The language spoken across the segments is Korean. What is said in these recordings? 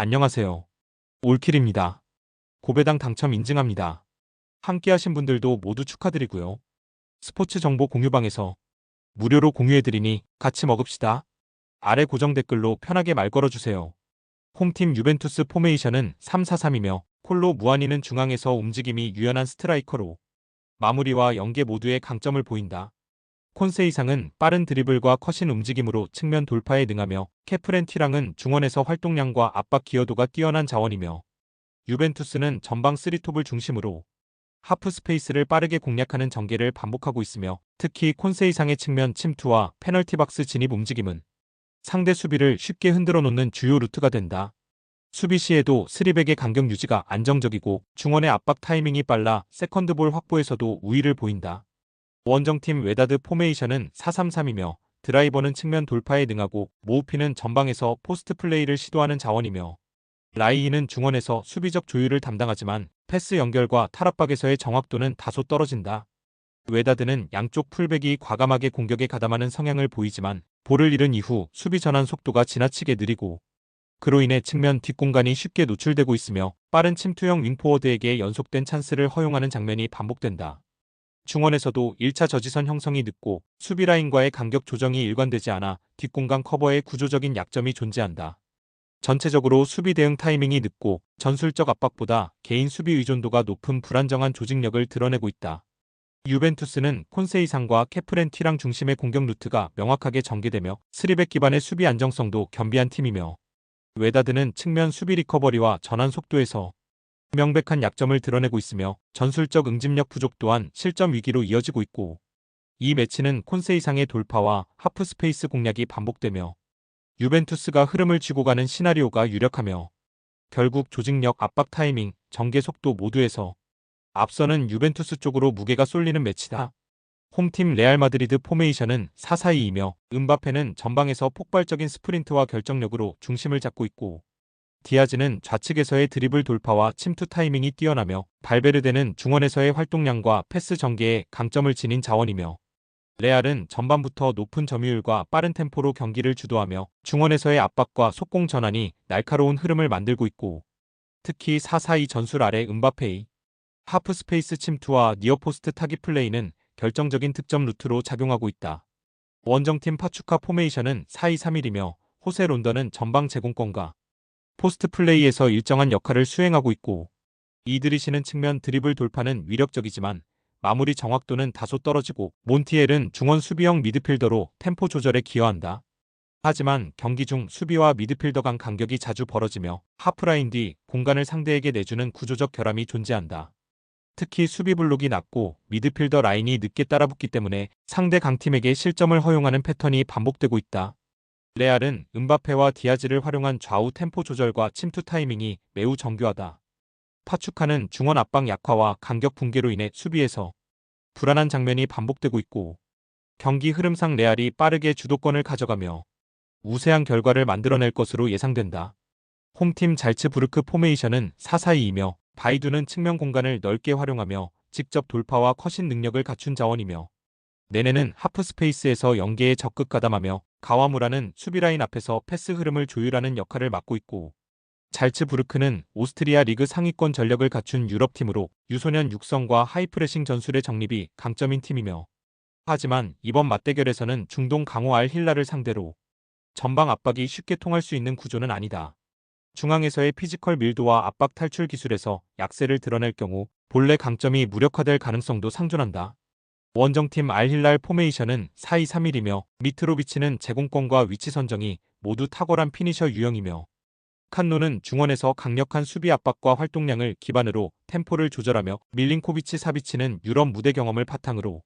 안녕하세요. 올킬입니다. 고배당 당첨 인증합니다. 함께 하신 분들도 모두 축하드리고요. 스포츠 정보 공유방에서 무료로 공유해드리니 같이 먹읍시다. 아래 고정 댓글로 편하게 말 걸어주세요. 홈팀 유벤투스 포메이션은 3-4-3이며 콜로 무아니는 중앙에서 움직임이 유연한 스트라이커로 마무리와 연계 모두의 강점을 보인다. 콘세이상은 빠른 드리블과 커신 움직임으로 측면 돌파에 능하며 케프렌티랑은 중원에서 활동량과 압박 기여도가 뛰어난 자원이며 유벤투스는 전방 3톱을 중심으로 하프 스페이스를 빠르게 공략하는 전개를 반복하고 있으며 특히 콘세이상의 측면 침투와 페널티 박스 진입 움직임은 상대 수비를 쉽게 흔들어 놓는 주요 루트가 된다. 수비 시에도 3백의 간격 유지가 안정적이고 중원의 압박 타이밍이 빨라 세컨드볼 확보에서도 우위를 보인다. 원정팀 웨다드 포메이션은 4-3-3이며 드라이버는 측면 돌파에 능하고 모우피는 전방에서 포스트 플레이를 시도하는 자원이며 라이히는 중원에서 수비적 조율을 담당하지만 패스 연결과 탈압박에서의 정확도는 다소 떨어진다. 웨다드는 양쪽 풀백이 과감하게 공격에 가담하는 성향을 보이지만 볼을 잃은 이후 수비 전환 속도가 지나치게 느리고 그로 인해 측면 뒷공간이 쉽게 노출되고 있으며 빠른 침투형 윙포워드에게 연속된 찬스를 허용하는 장면이 반복된다. 중원에서도 1차 저지선 형성이 늦고 수비 라인과의 간격 조정이 일관되지 않아 뒷공간 커버에 구조적인 약점이 존재한다. 전체적으로 수비 대응 타이밍이 늦고 전술적 압박보다 개인 수비 의존도가 높은 불안정한 조직력을 드러내고 있다. 유벤투스는 콘세이상과 케프렌티랑 중심의 공격 루트가 명확하게 전개되며 3백 기반의 수비 안정성도 겸비한 팀이며 웨다드는 측면 수비 리커버리와 전환 속도에서 명백한 약점을 드러내고 있으며 전술적 응집력 부족 또한 실점 위기로 이어지고 있고 이 매치는 콘세이상의 돌파와 하프 스페이스 공략이 반복되며 유벤투스가 흐름을 쥐고 가는 시나리오가 유력하며 결국 조직력, 압박 타이밍, 전개 속도 모두에서 앞서는 유벤투스 쪽으로 무게가 쏠리는 매치다. 홈팀 레알 마드리드 포메이션은 4-4-2이며 음바페는 전방에서 폭발적인 스프린트와 결정력으로 중심을 잡고 있고 디아즈는 좌측에서의 드리블 돌파와 침투 타이밍이 뛰어나며 발베르데는 중원에서의 활동량과 패스 전개에 강점을 지닌 자원이며 레알은 전반부터 높은 점유율과 빠른 템포로 경기를 주도하며 중원에서의 압박과 속공 전환이 날카로운 흐름을 만들고 있고 특히 4-4-2 전술 아래 음바페의 하프 스페이스 침투와 니어포스트 타기 플레이는 결정적인 득점 루트로 작용하고 있다. 원정팀 파추카 포메이션은 4-2-3-1이며 호세 론던은 전방 제공권과 포스트 플레이에서 일정한 역할을 수행하고 있고 이드리시는 측면 드리블 돌파는 위력적이지만 마무리 정확도는 다소 떨어지고 몬티엘은 중원 수비형 미드필더로 템포 조절에 기여한다. 하지만 경기 중 수비와 미드필더 간 간격이 자주 벌어지며 하프라인 뒤 공간을 상대에게 내주는 구조적 결함이 존재한다. 특히 수비 블록이 낮고 미드필더 라인이 늦게 따라붙기 때문에 상대 강팀에게 실점을 허용하는 패턴이 반복되고 있다. 레알은 음바페와 디아즈를 활용한 좌우 템포 조절과 침투 타이밍이 매우 정교하다. 파추카는 중원 압박 약화와 간격 붕괴로 인해 수비에서 불안한 장면이 반복되고 있고 경기 흐름상 레알이 빠르게 주도권을 가져가며 우세한 결과를 만들어낼 것으로 예상된다. 홈팀 잘츠부르크 포메이션은 4-4-2이며 바이두는 측면 공간을 넓게 활용하며 직접 돌파와 컷신 능력을 갖춘 자원이며 네네는 하프 스페이스에서 연계에 적극 가담하며 가와무라는 수비라인 앞에서 패스 흐름을 조율하는 역할을 맡고 있고 잘츠부르크는 오스트리아 리그 상위권 전력을 갖춘 유럽팀으로 유소년 육성과 하이프레싱 전술의 정립이 강점인 팀이며 하지만 이번 맞대결에서는 중동 강호 알 힐라를 상대로 전방 압박이 쉽게 통할 수 있는 구조는 아니다. 중앙에서의 피지컬 밀도와 압박 탈출 기술에서 약세를 드러낼 경우 본래 강점이 무력화될 가능성도 상존한다. 원정팀 알힐랄 포메이션은 4-2-3-1이며 미트로비치는 제공권과 위치 선정이 모두 탁월한 피니셔 유형이며 칸노는 중원에서 강력한 수비 압박과 활동량을 기반으로 템포를 조절하며 밀링코비치 사비치는 유럽 무대 경험을 바탕으로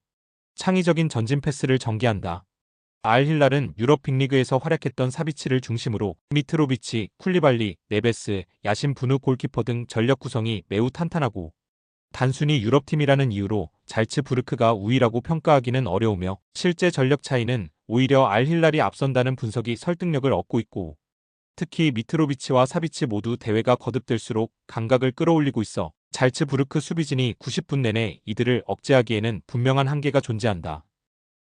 창의적인 전진 패스를 전개한다. 알힐랄은 유럽 빅리그에서 활약했던 사비치를 중심으로 미트로비치, 쿨리발리, 네베스, 야신 부누 골키퍼 등 전력 구성이 매우 탄탄하고 단순히 유럽팀이라는 이유로 잘츠부르크가 우위라고 평가하기는 어려우며 실제 전력 차이는 오히려 알힐랄이 앞선다는 분석이 설득력을 얻고 있고 특히 미트로비치와 사비치 모두 대회가 거듭될수록 감각을 끌어올리고 있어 잘츠부르크 수비진이 90분 내내 이들을 억제하기에는 분명한 한계가 존재한다.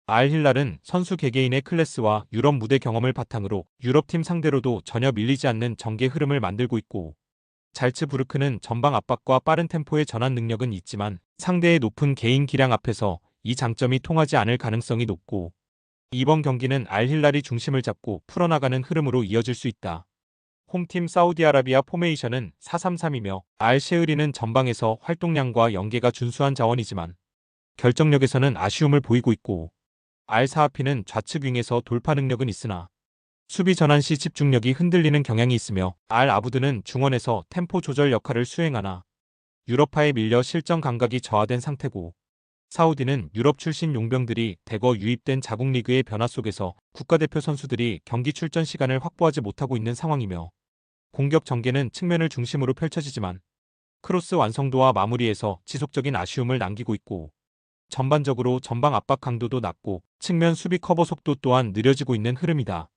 알힐랄은 선수 개개인의 클래스와 유럽 무대 경험을 바탕으로 유럽팀 상대로도 전혀 밀리지 않는 전개 흐름을 만들고 있고, 잘츠부르크는 전방 압박과 빠른 템포의 전환 능력은 있지만 상대의 높은 개인 기량 앞에서 이 장점이 통하지 않을 가능성이 높고, 이번 경기는 알힐랄이 중심을 잡고 풀어나가는 흐름으로 이어질 수 있다. 홈팀 사우디아라비아 포메이션은 4-3-3이며 알셰흐리는 전방에서 활동량과 연계가 준수한 자원이지만 결정력에서는 아쉬움을 보이고 있고, 알사하피는 좌측 윙에서 돌파 능력은 있으나 수비 전환 시 집중력이 흔들리는 경향이 있으며, 알 아부드는 중원에서 템포 조절 역할을 수행하나 유럽파에 밀려 실전 감각이 저하된 상태고, 사우디는 유럽 출신 용병들이 대거 유입된 자국 리그의 변화 속에서 국가대표 선수들이 경기 출전 시간을 확보하지 못하고 있는 상황이며, 공격 전개는 측면을 중심으로 펼쳐지지만 크로스 완성도와 마무리에서 지속적인 아쉬움을 남기고 있고, 전반적으로 전방 압박 강도도 낮고 측면 수비 커버 속도 또한 느려지고 있는 흐름이다.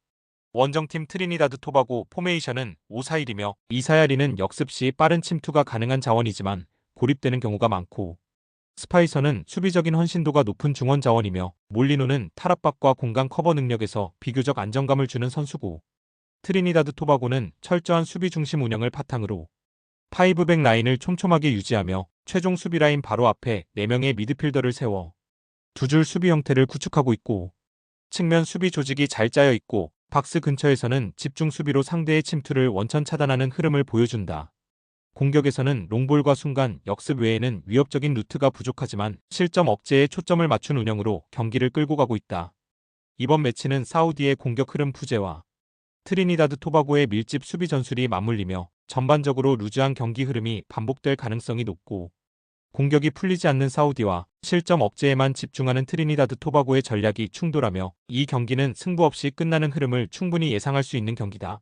원정팀 트리니다드 토바고 포메이션은 5-4-1이며 이사야리는 역습 시 빠른 침투가 가능한 자원이지만 고립되는 경우가 많고, 스파이서는 수비적인 헌신도가 높은 중원 자원이며 몰리노는 탈압박과 공간 커버 능력에서 비교적 안정감을 주는 선수고, 트리니다드 토바고는 철저한 수비 중심 운영을 바탕으로 파이브백 라인을 촘촘하게 유지하며 최종 수비 라인 바로 앞에 4명의 미드필더를 세워 두 줄 수비 형태를 구축하고 있고, 측면 수비 조직이 잘 짜여 있고 박스 근처에서는 집중 수비로 상대의 침투를 원천 차단하는 흐름을 보여준다. 공격에서는 롱볼과 순간 역습 외에는 위협적인 루트가 부족하지만 실점 억제에 초점을 맞춘 운영으로 경기를 끌고 가고 있다. 이번 매치는 사우디의 공격 흐름 푸제와 트리니다드 토바고의 밀집 수비 전술이 맞물리며 전반적으로 루즈한 경기 흐름이 반복될 가능성이 높고, 공격이 풀리지 않는 사우디와 실점 억제에만 집중하는 트리니다드 토바고의 전략이 충돌하며 이 경기는 승부 없이 끝나는 흐름을 충분히 예상할 수 있는 경기다.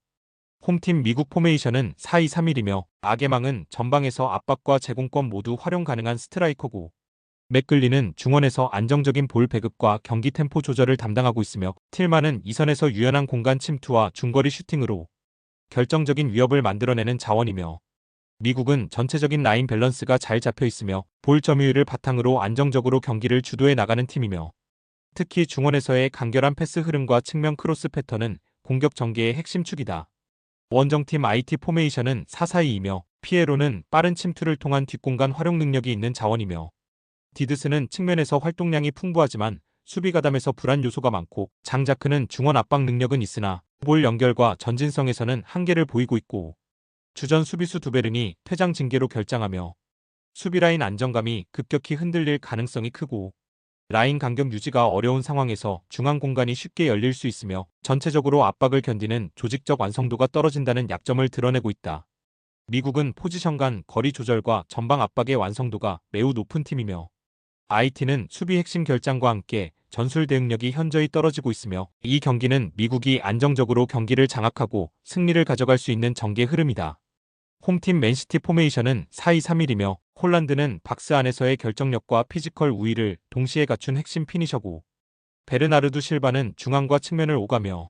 홈팀 미국 포메이션은 4-2-3-1이며 아게망은 전방에서 압박과 제공권 모두 활용 가능한 스트라이커고, 맥글리는 중원에서 안정적인 볼 배급과 경기 템포 조절을 담당하고 있으며 틸만은 이선에서 유연한 공간 침투와 중거리 슈팅으로 결정적인 위협을 만들어내는 자원이며, 미국은 전체적인 라인 밸런스가 잘 잡혀 있으며 볼 점유율을 바탕으로 안정적으로 경기를 주도해 나가는 팀이며, 특히 중원에서의 간결한 패스 흐름과 측면 크로스 패턴은 공격 전개의 핵심 축이다. 원정팀 IT 포메이션은 4-4-2이며 피에로는 빠른 침투를 통한 뒷공간 활용 능력이 있는 자원이며, 디드스는 측면에서 활동량이 풍부하지만 수비 가담에서 불안 요소가 많고, 장자크는 중원 압박 능력은 있으나 볼 연결과 전진성에서는 한계를 보이고 있고, 주전 수비수 두베른이 퇴장 징계로 결장하며 수비라인 안정감이 급격히 흔들릴 가능성이 크고, 라인 간격 유지가 어려운 상황에서 중앙 공간이 쉽게 열릴 수 있으며 전체적으로 압박을 견디는 조직적 완성도가 떨어진다는 약점을 드러내고 있다. 미국은 포지션 간 거리 조절과 전방 압박의 완성도가 매우 높은 팀이며, IT는 수비 핵심 결장과 함께 전술 대응력이 현저히 떨어지고 있으며 이 경기는 미국이 안정적으로 경기를 장악하고 승리를 가져갈 수 있는 전개 흐름이다. 홈팀 맨시티 포메이션은 4-2-3-1이며 홀란드는 박스 안에서의 결정력과 피지컬 우위를 동시에 갖춘 핵심 피니셔고, 베르나르두 실바는 중앙과 측면을 오가며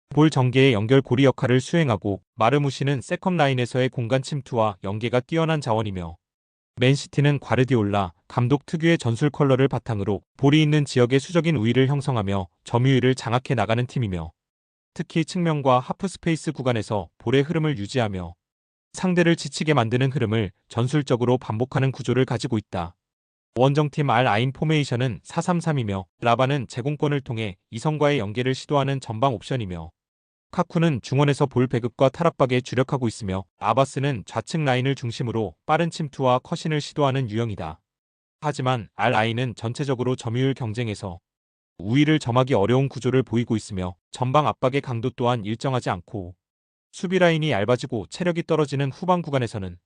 볼 전개의 연결 고리 역할을 수행하고, 마르무시는 세컨 라인에서의 공간 침투와 연계가 뛰어난 자원이며, 맨시티는 과르디올라 감독 특유의 전술 컬러를 바탕으로 볼이 있는 지역의 수적인 우위를 형성하며 점유율을 장악해 나가는 팀이며, 특히 측면과 하프 스페이스 구간에서 볼의 흐름을 유지하며 상대를 지치게 만드는 흐름을 전술적으로 반복하는 구조를 가지고 있다. 원정팀 알 아인 포메이션은 4-3-3이며 라바는 제공권을 통해 이성과의 연계를 시도하는 전방 옵션이며, 카쿠는 중원에서 볼 배급과 탈압박에 주력하고 있으며 아바스는 좌측 라인을 중심으로 빠른 침투와 컷신을 시도하는 유형이다. 하지만 알 아인은 전체적으로 점유율 경쟁에서 우위를 점하기 어려운 구조를 보이고 있으며 전방 압박의 강도 또한 일정하지 않고, 수비 라인이 얇아지고 체력이 떨어지는 후반 구간에서는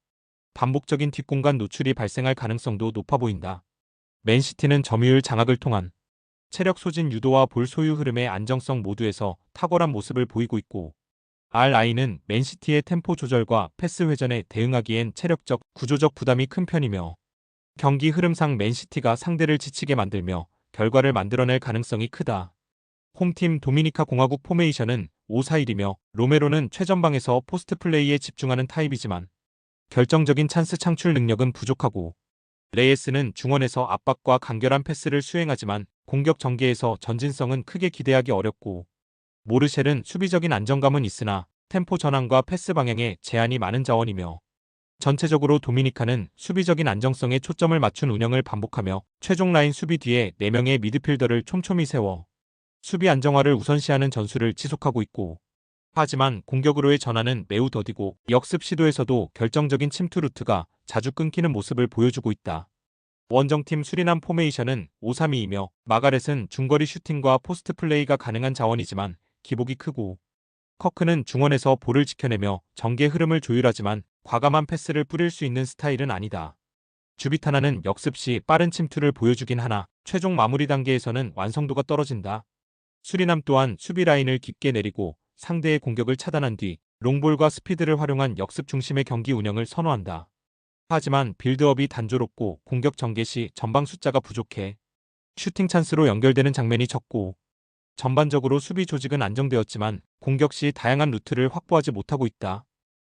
반복적인 뒷공간 노출이 발생할 가능성도 높아 보인다. 맨시티는 점유율 장악을 통한 체력 소진 유도와 볼 소유 흐름의 안정성 모두에서 탁월한 모습을 보이고 있고, RI는 맨시티의 템포 조절과 패스 회전에 대응하기엔 체력적, 구조적 부담이 큰 편이며 경기 흐름상 맨시티가 상대를 지치게 만들며 결과를 만들어낼 가능성이 크다. 홈팀 도미니카 공화국 포메이션은 5-4-1이며 로메로는 최전방에서 포스트 플레이에 집중하는 타입이지만 결정적인 찬스 창출 능력은 부족하고, 레예스는 중원에서 압박과 간결한 패스를 수행하지만 공격 전개에서 전진성은 크게 기대하기 어렵고, 모르셸은 수비적인 안정감은 있으나 템포 전환과 패스 방향에 제한이 많은 자원이며, 전체적으로 도미니카는 수비적인 안정성에 초점을 맞춘 운영을 반복하며 최종 라인 수비 뒤에 4명의 미드필더를 촘촘히 세워 수비 안정화를 우선시하는 전술을 지속하고 있고, 하지만 공격으로의 전환은 매우 더디고 역습 시도에서도 결정적인 침투 루트가 자주 끊기는 모습을 보여주고 있다. 원정팀 수리남 포메이션은 5-3-2이며 마가렛은 중거리 슈팅과 포스트 플레이가 가능한 자원이지만 기복이 크고, 커크는 중원에서 볼을 지켜내며 전개 흐름을 조율하지만 과감한 패스를 뿌릴 수 있는 스타일은 아니다. 주비타나는 역습 시 빠른 침투를 보여주긴 하나 최종 마무리 단계에서는 완성도가 떨어진다. 수리남 또한 수비 라인을 깊게 내리고 상대의 공격을 차단한 뒤 롱볼과 스피드를 활용한 역습 중심의 경기 운영을 선호한다. 하지만 빌드업이 단조롭고 공격 전개 시 전방 숫자가 부족해 슈팅 찬스로 연결되는 장면이 적고, 전반적으로 수비 조직은 안정되었지만 공격 시 다양한 루트를 확보하지 못하고 있다.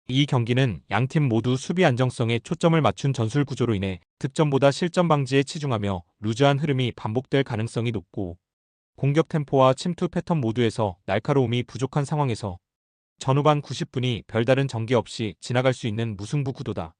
이 경기는 양팀 모두 수비 안정성에 초점을 맞춘 전술 구조로 인해 득점보다 실점 방지에 치중하며 루즈한 흐름이 반복될 가능성이 높고, 공격 템포와 침투 패턴 모두에서 날카로움이 부족한 상황에서 전후반 90분이 별다른 전개 없이 지나갈 수 있는 무승부 구도다.